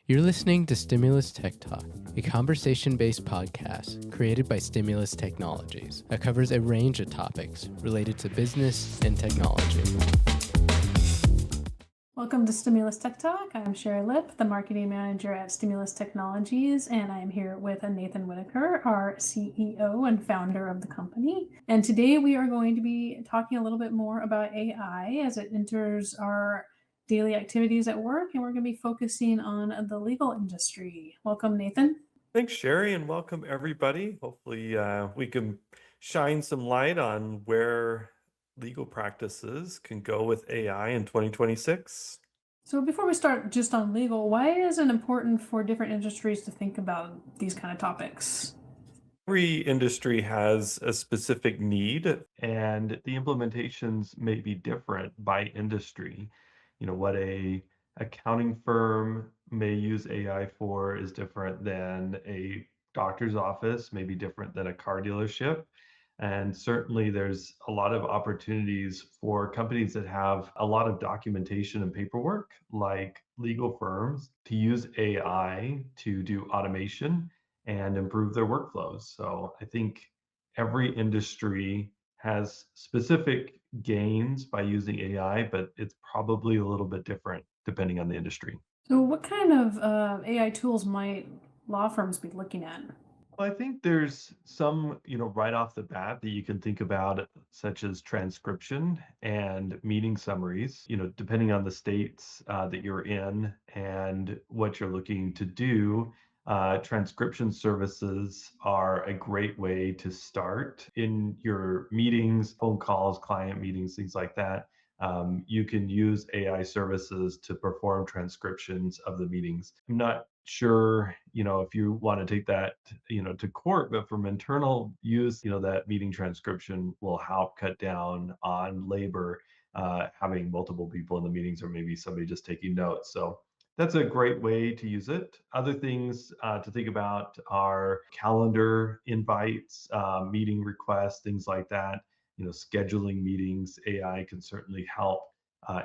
You're listening to Stimulus Tech Talk, a conversation-based podcast created by Stimulus Technologies that covers a range of topics related to business and technology. Welcome to Stimulus Tech Talk. I'm Sherry Lipp, the marketing manager at Stimulus Technologies, and I'm here with Nathan Whittacre, our CEO and founder of the company. And today we are going to be talking a little bit more about AI as it enters our daily activities at work, and we're going to be focusing on the legal industry. Welcome, Nathan. Thanks, Sherry, and welcome everybody. Hopefully, we can shine some light on where legal practices can go with AI in 2026. So before we start just on legal, why is it important for different industries to think about these kind of topics? Every industry has a specific need, and the implementations may be different by industry. What a accounting firm may use AI for is different than a doctor's office, may be different than a car dealership. And certainly there's a lot of opportunities for companies that have a lot of documentation and paperwork, like legal firms, to use AI to do automation and improve their workflows. So I think every industry has specific gains by using AI, but it's probably a little bit different depending on the industry. So what kind of AI tools might law firms be looking at? Well, I think there's some, right off the bat that you can think about, such as transcription and meeting summaries, depending on the states that you're in and what you're looking to do. Transcription services are a great way to start in your meetings, phone calls, client meetings, things like that. You can use AI services to perform transcriptions of the meetings. I'm not sure, if you want to take that, to court, but from internal use, that meeting transcription will help cut down on labor, having multiple people in the meetings or maybe somebody just taking notes. So that's a great way to use it. Other things to think about are calendar invites, meeting requests, things like that. Scheduling meetings, AI can certainly help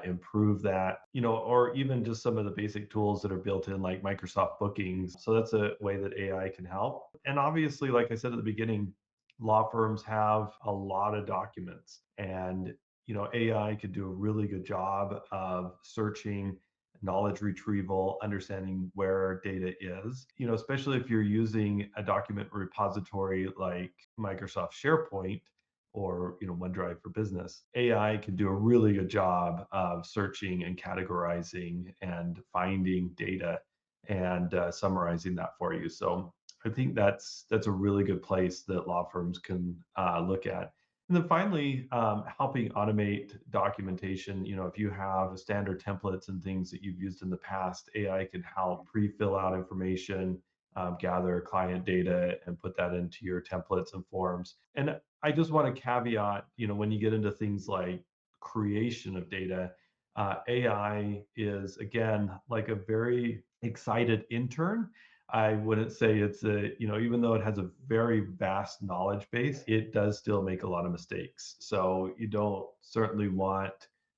improve that, or even just some of the basic tools that are built in, like Microsoft Bookings. So that's a way that AI can help. And obviously, like I said at the beginning, law firms have a lot of documents, and AI could do a really good job of searching, knowledge retrieval, understanding where data is, especially if you're using a document repository like Microsoft SharePoint or OneDrive for Business. AI can do a really good job of searching and categorizing and finding data and summarizing that for you. So I think that's a really good place that law firms can look at. And then finally, helping automate documentation. If you have standard templates and things that you've used in the past, AI can help pre-fill out information, gather client data, and put that into your templates and forms. And I just want to caveat, when you get into things like creation of data, AI is, again, like a very excited intern. I wouldn't say it's even though it has a very vast knowledge base, it does still make a lot of mistakes. So you don't certainly want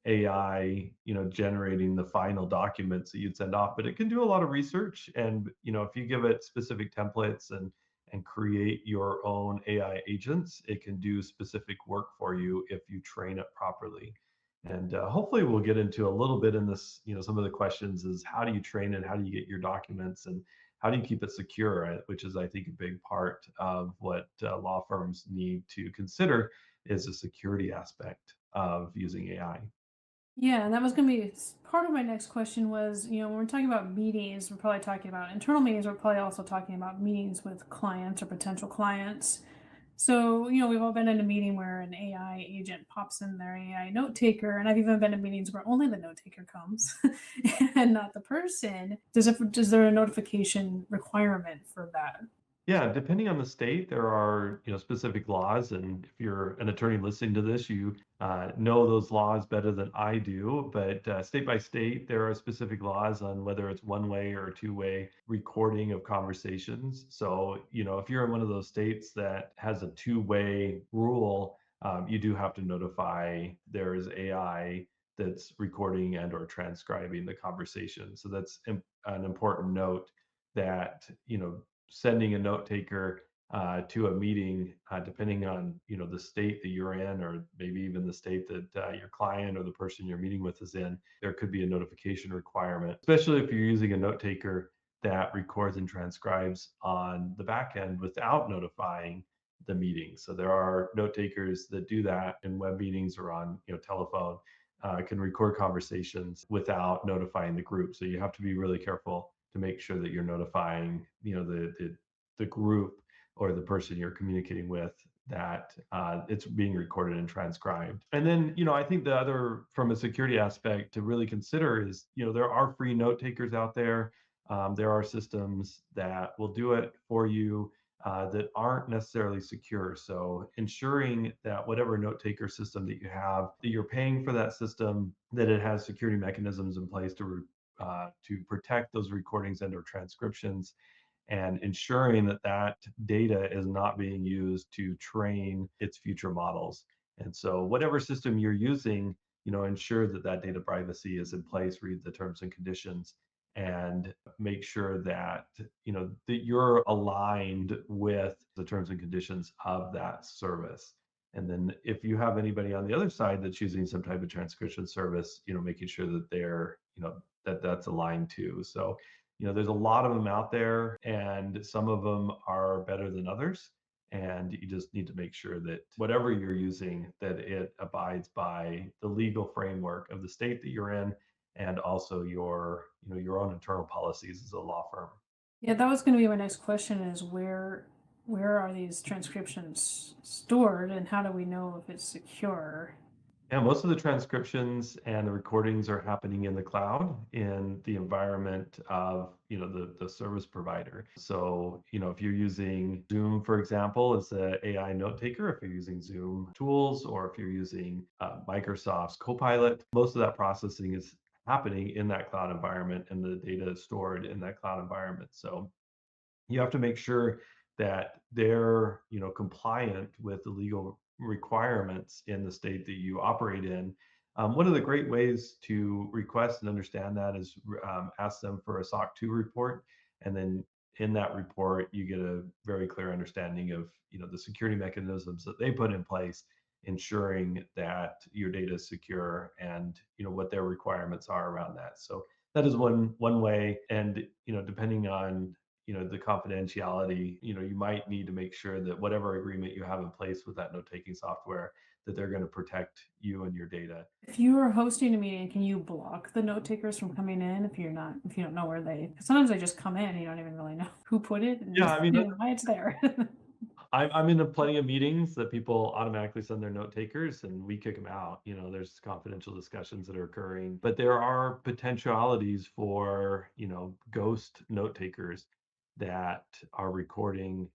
AI, generating the final documents that you'd send off, but it can do a lot of research. And, if you give it specific templates and create your own AI agents, it can do specific work for you if you train it properly. And hopefully we'll get into a little bit in this, some of the questions is how do you train it? How do you get your documents? And how do you keep it secure, which is, I think, a big part of what law firms need to consider is the security aspect of using AI. Yeah, and that was going to be part of my next question was, when we're talking about meetings, we're probably talking about internal meetings. We're probably also talking about meetings with clients or potential clients. So, we've all been in a meeting where an AI agent pops in their AI note taker, and I've even been in meetings where only the note taker comes and not the person. Is there a notification requirement for that? Yeah, depending on the state, there are specific laws, and if you're an attorney listening to this, you know those laws better than I do. But state by state, there are specific laws on whether it's one-way or two-way recording of conversations. So if you're in one of those states that has a two-way rule, you do have to notify there is AI that's recording and or transcribing the conversation. So that's an important note that, sending a note taker to a meeting, depending on, the state that you're in, or maybe even the state that your client or the person you're meeting with is in, there could be a notification requirement, especially if you're using a note taker that records and transcribes on the back end without notifying the meeting. So there are note takers that do that in web meetings or on, telephone, can record conversations without notifying the group. So you have to be really careful to make sure that you're notifying, the group or the person you're communicating with that it's being recorded and transcribed. And then, I think the other, from a security aspect to really consider is, there are free note takers out there. There are systems that will do it for you that aren't necessarily secure. So ensuring that whatever note taker system that you have, that you're paying for that system, that it has security mechanisms in place to protect those recordings and or transcriptions, and ensuring that that data is not being used to train its future models. And so whatever system you're using, ensure that that data privacy is in place, read the terms and conditions, and make sure that, that you're aligned with the terms and conditions of that service. And then if you have anybody on the other side that's using some type of transcription service, making sure that they're, that's aligned too. So, there's a lot of them out there, and some of them are better than others. And you just need to make sure that whatever you're using, that it abides by the legal framework of the state that you're in, and also your own internal policies as a law firm. Yeah, that was going to be my next question, is where are these transcriptions stored, and how do we know if it's secure? Yeah, most of the transcriptions and the recordings are happening in the cloud, in the environment of, the service provider. So, if you're using Zoom, for example, as an AI note taker, if you're using Zoom tools, or if you're using Microsoft's Copilot, most of that processing is happening in that cloud environment, and the data is stored in that cloud environment. So you have to make sure that they're, compliant with the legal requirements in the state that you operate in. One of the great ways to request and understand that is ask them for a SOC 2 report, and then in that report you get a very clear understanding of, the security mechanisms that they put in place, ensuring that your data is secure, and, what their requirements are around that. So that is one way. And, depending on, the confidentiality, you might need to make sure that whatever agreement you have in place with that note-taking software, that they're going to protect you and your data. If you are hosting a meeting, can you block the note takers from coming in if you don't know where sometimes they just come in and you don't even really know who put it and Yeah, I mean, why it's there. I'm in plenty of meetings that people automatically send their note takers, and we kick them out. There's confidential discussions that are occurring, but there are potentialities for, ghost note takers that are recording,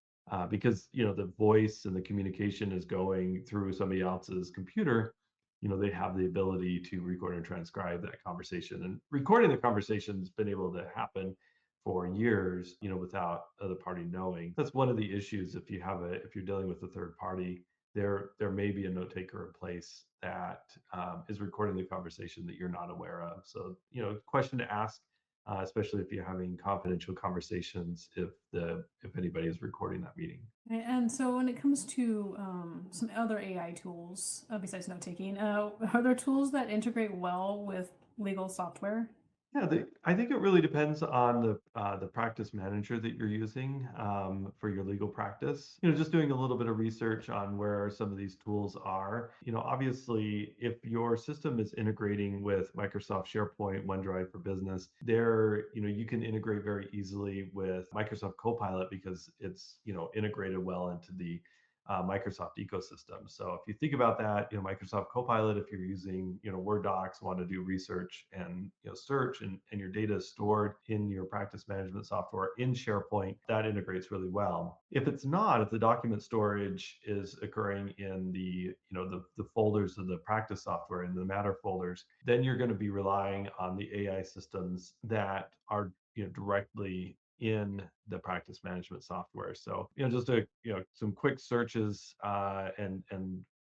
because, the voice and the communication is going through somebody else's computer. They have the ability to record and transcribe that conversation, and recording the conversation has been able to happen for years, without other party knowing. That's one of the issues. If you're dealing with a third party, there may be a note taker in place that is recording the conversation that you're not aware of. So, question to ask, especially if you're having confidential conversations, if anybody is recording that meeting. And so when it comes to some other AI tools besides note taking, are there tools that integrate well with legal software? Yeah, I think it really depends on the practice manager that you're using for your legal practice. Just doing a little bit of research on where some of these tools are. Obviously, if your system is integrating with Microsoft SharePoint, OneDrive for Business, there, you can integrate very easily with Microsoft Copilot, because it's, integrated well into the Microsoft ecosystem. So if you think about that, Microsoft Copilot, if you're using, Word docs, want to do research and, search, and your data is stored in your practice management software in SharePoint, that integrates really well. If it's not, if the document storage is occurring in the folders of the practice software, in the matter folders, then you're going to be relying on the AI systems that are, directly in the practice management software. So, just some quick searches and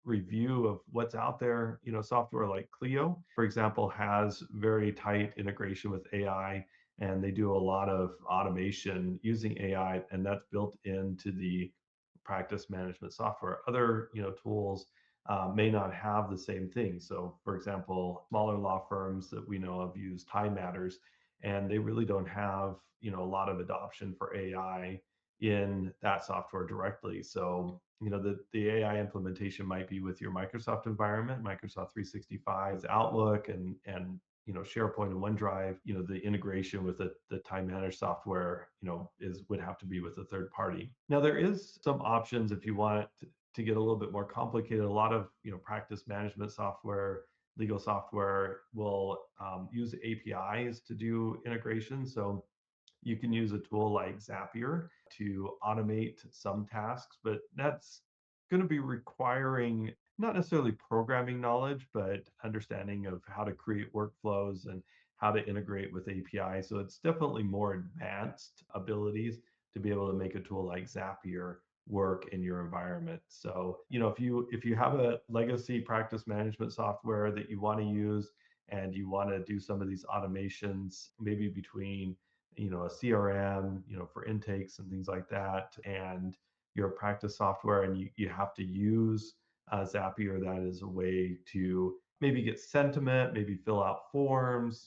review of what's out there. Software like Clio, for example, has very tight integration with AI, and they do a lot of automation using AI, and that's built into the practice management software. Other, tools may not have the same thing. So, for example, smaller law firms that we know of use Time Matters, and they really don't have, a lot of adoption for AI in that software directly. So, the AI implementation might be with your Microsoft environment, Microsoft 365, Outlook, and SharePoint and OneDrive. The integration with the time managed software, would have to be with a third party. Now, there is some options if you want it to get a little bit more complicated. A lot of practice management software, legal software will use APIs to do integration. So you can use a tool like Zapier to automate some tasks, but that's going to be requiring not necessarily programming knowledge, but understanding of how to create workflows and how to integrate with API. So it's definitely more advanced abilities to be able to make a tool like Zapier work in your environment. So, if you have a legacy practice management software that you want to use and you want to do some of these automations, maybe between a CRM, for intakes and things like that, and your practice software, and you have to use Zapier. That is a way to maybe get sentiment, maybe fill out forms,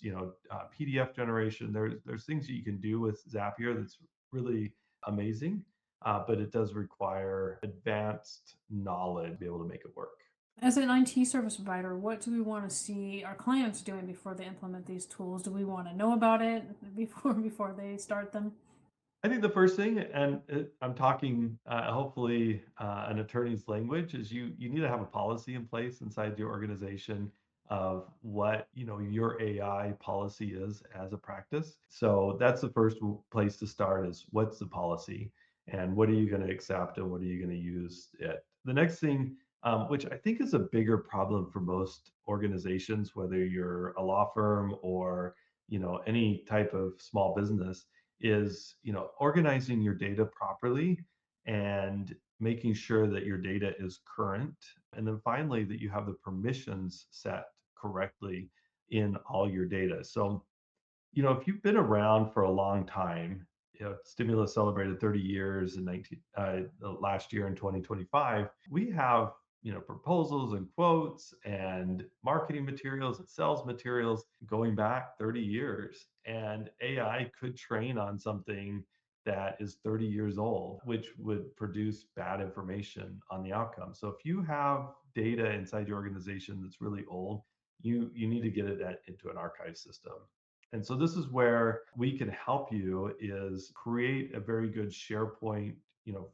PDF generation. There's things that you can do with Zapier that's really amazing, but it does require advanced knowledge to be able to make it work. As an IT service provider, what do we want to see our clients doing before they implement these tools? Do we want to know about it before they start them? I think the first thing, and I'm talking hopefully an attorney's language, is you need to have a policy in place inside your organization of what your AI policy is as a practice. So that's the first place to start, is what's the policy and what are you going to accept and what are you going to use it. The next thing, which I think is a bigger problem for most organizations, whether you're a law firm or any type of small business, is organizing your data properly and making sure that your data is current, and then finally that you have the permissions set correctly in all your data. So if you've been around for a long time, Stimulus celebrated 30 years in last year in 2025. We have, proposals and quotes and marketing materials and sales materials going back 30 years. And AI could train on something that is 30 years old, which would produce bad information on the outcome. So if you have data inside your organization that's really old, you need to get it into an archive system. And so this is where we can help you, is create a very good SharePoint,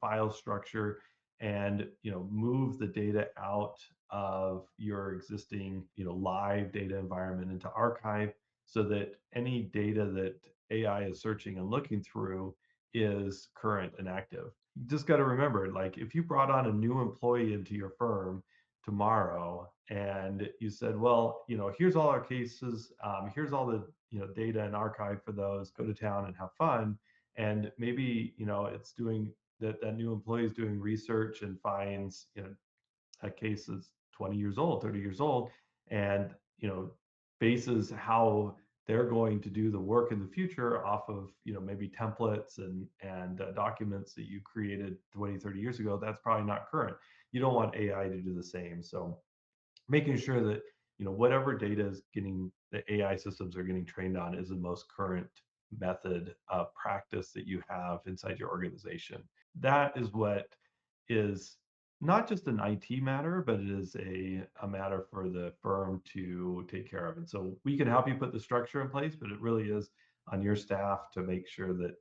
file structure, and move the data out of your existing, live data environment into archive, so that any data that AI is searching and looking through is current and active. You just got to remember, like, if you brought on a new employee into your firm tomorrow and you said, well, here's all our cases, here's all the data and archive for those, go to town and have fun, and maybe it's doing that new employee is doing research and finds a case that's 20 years old, 30 years old, and bases how they're going to do the work in the future off of maybe templates and documents that you created 20, 30 years ago. That's probably not current. You don't want AI to do the same. So making sure that whatever data is getting, the AI systems are getting trained on, is the most current method of practice that you have inside your organization. That is what is not just an IT matter, but it is a matter for the firm to take care of. And so we can help you put the structure in place, but it really is on your staff to make sure that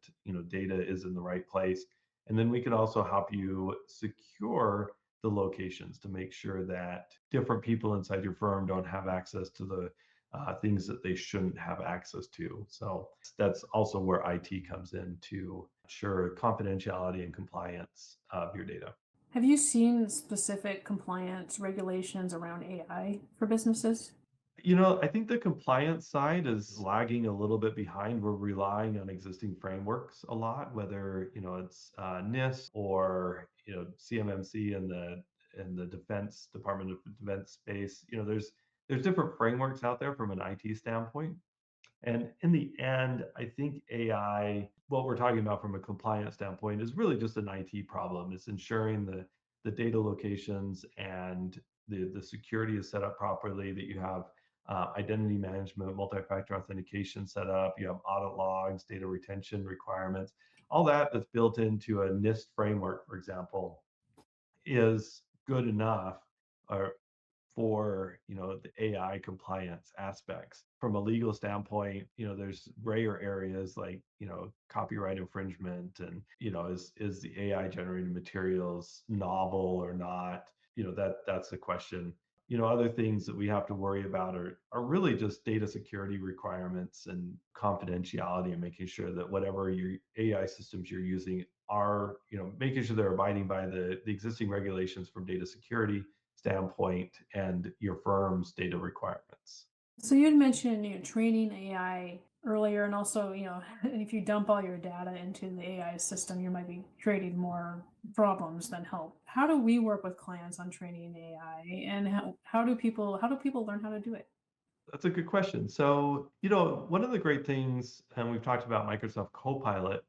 data is in the right place. And then we can also help you secure the locations to make sure that different people inside your firm don't have access to the things that they shouldn't have access to. So that's also where IT comes in to ensure confidentiality and compliance of your data. Have you seen specific compliance regulations around AI for businesses? I think the compliance side is lagging a little bit behind. We're relying on existing frameworks a lot, whether it's NIST or CMMC and the the defense Department of Defense space. There's different frameworks out there from an IT standpoint. And in the end, I think AI, what we're talking about from a compliance standpoint, is really just an IT problem. It's ensuring the data locations and the security is set up properly, that you have identity management, multi-factor authentication set up, you have audit logs, data retention requirements, all that's built into a NIST framework, for example, is good enough or for the AI compliance aspects. From a legal standpoint, there's grayer areas like copyright infringement, and is the AI generated materials novel or not? That's the question. Other things that we have to worry about are really just data security requirements and confidentiality, and making sure that whatever your AI systems you're using are, making sure they're abiding by the existing regulations from data security standpoint and your firm's data requirements. So you had mentioned, training AI earlier, and also, if you dump all your data into the AI system, you might be creating more problems than help. How do we work with clients on training AI, and how do people learn how to do it? That's a good question. So, one of the great things, and we've talked about Microsoft Copilot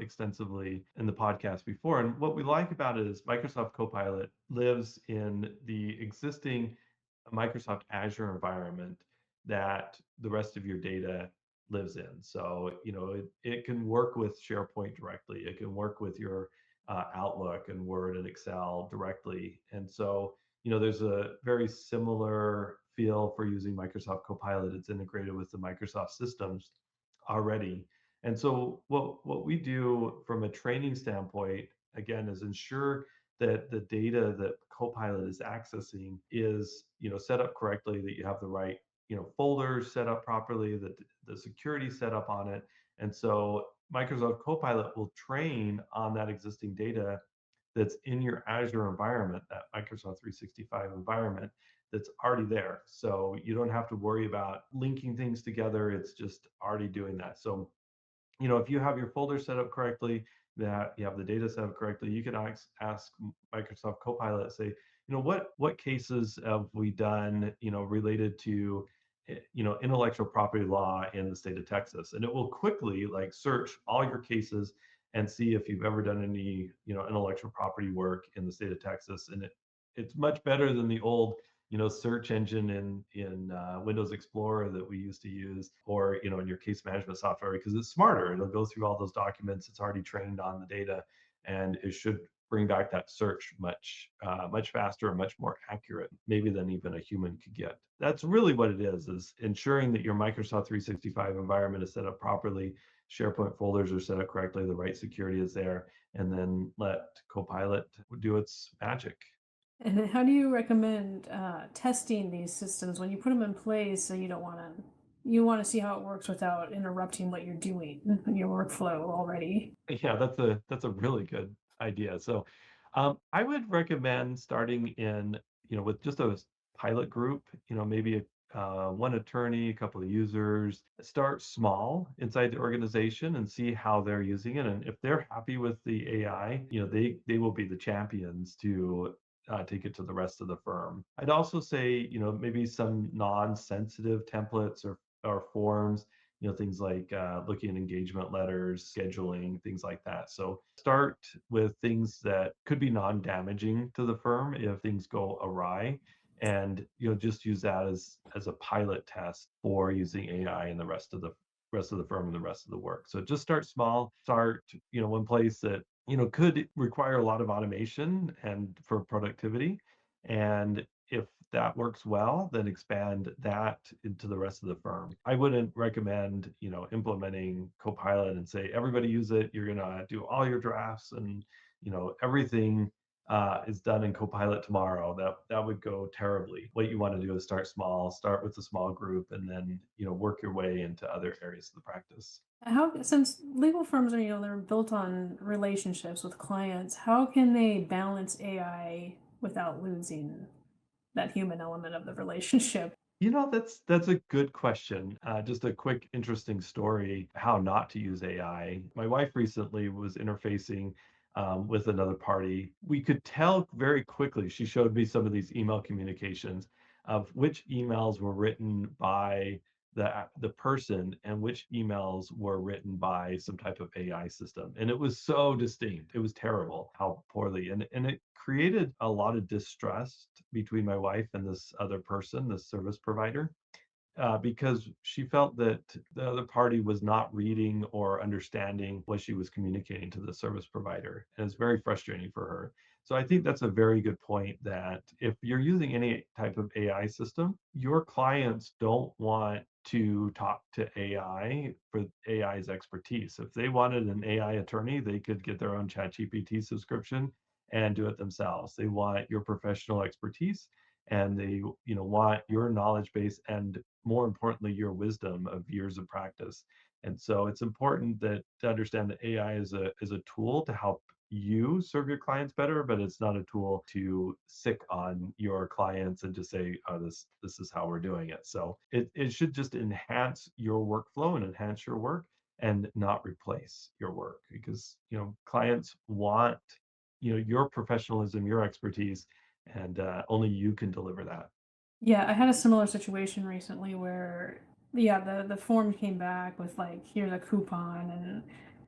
extensively in the podcast before, and what we like about it is Microsoft Copilot lives in the existing Microsoft Azure environment that the rest of your data lives in. So, it can work with SharePoint directly. It can work with your Outlook and Word and Excel directly. And so, there's a very similar feel for using Microsoft Copilot. It's integrated with the Microsoft systems already. And so what we do from a training standpoint, again, is ensure that the data that Copilot is accessing is, set up correctly, that you have the right, folders set up properly, that the security set up on it. And so Microsoft Copilot will train on that existing data that's in your Azure environment, that Microsoft 365 environment that's already there. So you don't have to worry about linking things together. It's just already doing that. So, if you have your folder set up correctly, that you have the data set up correctly, you can ask Microsoft Copilot, say, what cases have we done, related to, intellectual property law in the state of Texas, and it will quickly search all your cases and see if you've ever done any, intellectual property work in the state of Texas. And it's much better than the old, search engine in Windows Explorer that we used to use, or in your case management software, because it's smarter. It'll go through all those documents. It's already trained on the data, and it should bring back that search much faster and much more accurate, maybe than even a human could get. That's really what it is ensuring that your Microsoft 365 environment is set up properly, SharePoint folders are set up correctly, the right security is there, and then let Copilot do its magic. And how do you recommend testing these systems when you put them in place? So you want to see how it works without interrupting what you're doing, your workflow already. Yeah, that's a really good idea. So I would recommend starting in, with just a pilot group, maybe one attorney, a couple of users. Start small inside the organization and see how they're using it. And if they're happy with the AI, they will be the champions to take it to the rest of the firm. I'd also say, maybe some non-sensitive templates or forms, things like looking at engagement letters, scheduling, things like that. So start with things that could be non-damaging to the firm if things go awry, and just use that as a pilot test for using AI in the rest of the firm and the rest of the work. So just start small. Start, one place that could require a lot of automation and for productivity. And if that works well, then expand that into the rest of the firm. I wouldn't recommend, implementing Copilot and say, everybody use it. You're going to do all your drafts and, everything is done in Copilot tomorrow. That would go terribly. What you want to do is start small, start with a small group, and then, work your way into other areas of the practice. Since legal firms are, they're built on relationships with clients, how can they balance AI without losing that human element of the relationship? That's a good question. Just a quick, interesting story, how not to use AI. My wife recently was interfacing with another party, we could tell very quickly. She showed me some of these email communications of which emails were written by the person and which emails were written by some type of AI system. And it was so distinct. It was terrible how poorly. And it created a lot of distrust between my wife and this other person, this service provider, because she felt that the other party was not reading or understanding what she was communicating to the service provider. And it's very frustrating for her. So I think that's a very good point that if you're using any type of AI system, your clients don't want to talk to AI for AI's expertise. If they wanted an AI attorney, they could get their own ChatGPT subscription and do it themselves. They want your professional expertise, and they want your knowledge base, and more importantly your wisdom of years of practice. And so it's important that to understand that AI is a tool to help you serve your clients better, but it's not a tool to sick on your clients and just say, oh, this is how we're doing it. So it should just enhance your workflow and enhance your work, and not replace your work, because clients want your professionalism, your expertise, and only you can deliver that. Yeah, I had a similar situation recently where, yeah, the form came back with like, here's a coupon, and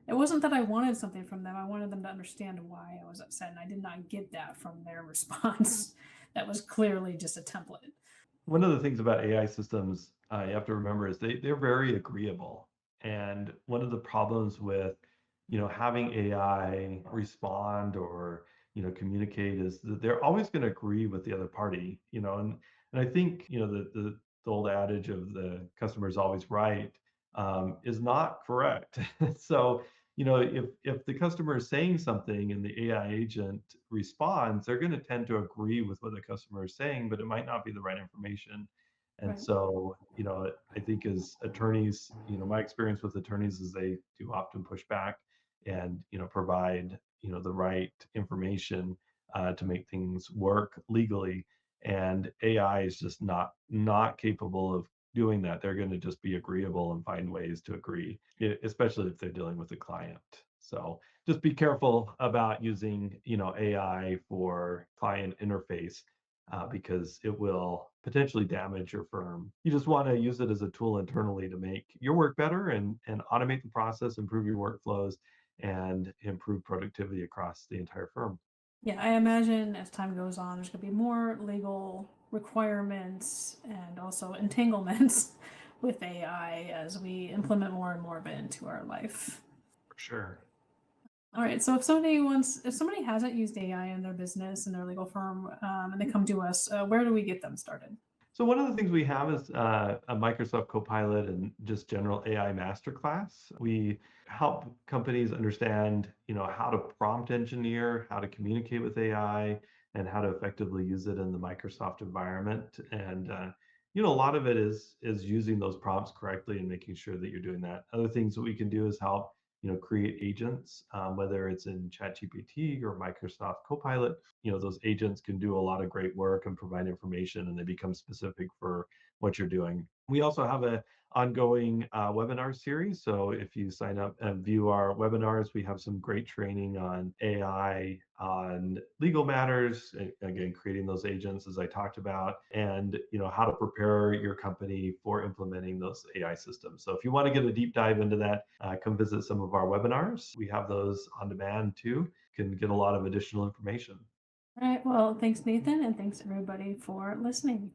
it wasn't that I wanted something from them. I wanted them to understand why I was upset, and I did not get that from their response. That was clearly just a template. One of the things about AI systems you have to remember is they're very agreeable. And one of the problems with having AI respond or communicate is that they're always going to agree with the other party. And I think the old adage of the customer is always right is not correct. So if the customer is saying something and the AI agent responds, they're going to tend to agree with what the customer is saying, but it might not be the right information. And Right. so, I think as attorneys, my experience with attorneys is they do often push back and, provide, the right information to make things work legally. And AI is just not capable of doing that. They're going to just be agreeable and find ways to agree, especially if they're dealing with a client. So just be careful about using, AI for client interface, because it will potentially damage your firm. You just want to use it as a tool internally to make your work better, and automate the process, improve your workflows, and improve productivity across the entire firm. Yeah, I imagine as time goes on, there's going to be more legal requirements and also entanglements with AI as we implement more and more of it into our life. For sure. All right. So if somebody hasn't used AI in their business and their legal firm, and they come to us, where do we get them started? So one of the things we have is a Microsoft Copilot and just general AI masterclass. We help companies understand, how to prompt engineer, how to communicate with AI, and how to effectively use it in the Microsoft environment. And a lot of it is using those prompts correctly and making sure that you're doing that. Other things that we can do is help, create agents, whether it's in ChatGPT or Microsoft Copilot. Those agents can do a lot of great work and provide information, and they become specific for what you're doing. We also have a ongoing webinar series. So if you sign up and view our webinars, we have some great training on AI, on legal matters, again, creating those agents as I talked about, and how to prepare your company for implementing those AI systems. So if you want to get a deep dive into that, come visit some of our webinars. We have those on demand too. You can get a lot of additional information. All right. Well, thanks, Nathan, and thanks everybody for listening.